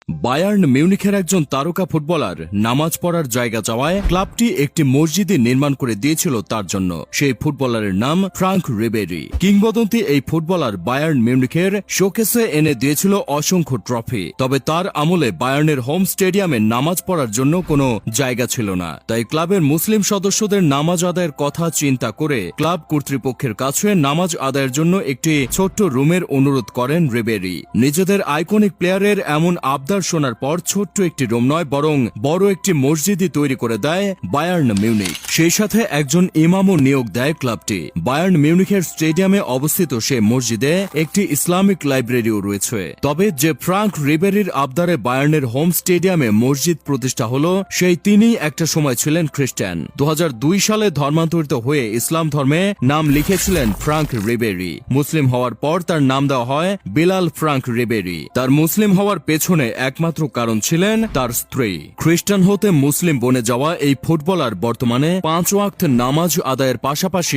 Bayern মিউনিখের একজন তারকা footballer নামাজ পড়ার জায়গা চাওয়ায় ক্লাবটি একটি মসজিদে নির্মাণ করে দিয়েছিল তার জন্য। সেই ফুটবলারের নাম ফ্রাঙ্ক রিবেরি। কিংবদন্তি এই ফুটবলার বায়ার্ন মিউনিখের শোকেসে এনে দিয়েছিল অসংখ্য ট্রফি। তবে তার আমলে বায়ার্নের হোম স্টেডিয়ামে নামাজ পড়ার জন্য কোনো জায়গা ছিল না। তাই ক্লাবের মুসলিম সদস্যদের নামাজ আদায়ের কথা চিন্তা করে ক্লাব কর্তৃপক্ষের কাছে নামাজ আদায়ের জন্য একটি ছোট্ট রুমের অনুরোধ করেন রিবেরি। নিজেদের আইকনিক প্লেয়ারের এমন আবদার শোনার পর ছোট্ট একটি রুম নয়, বরং বড় একটি মসজিদই তৈরি করে দেয় বায়ার্ন মিউনিখ। সেই সাথে একজন ইমামও নিয়োগ দেয় ক্লাবটি। বায়ার্ন মিউনিখের স্টেডিয়ামে অবস্থিত সে মসজিদে একটি ইসলামিক লাইব্রেরিও রয়েছে। তবে যে ফ্রাঙ্ক রিবেরির আবদারে বায়ার্নের হোম স্টেডিয়ামে মসজিদ প্রতিষ্ঠা হলো, সেই তিনিই একটা সময় ছিলেন খ্রিস্টান। 2002 সালে ধর্মান্তরিত হয়ে ইসলাম ধর্মে নাম লিখেছিলেন ফ্রাঙ্ক রিবেরি। মুসলিম হওয়ার পর তার নাম দেওয়া হয় বিলাল ফ্রাঙ্ক রিবেরি। তার মুসলিম হওয়ার পেছনে একমাত্র কারণ ছিলেন তার স্ত্রী। খ্রিস্টান হতে মুসলিম বনে যাওয়া এই ফুটবলার বর্তমানে 5 ওয়াক্ত নামাজ আদায়ের পাশাপাশি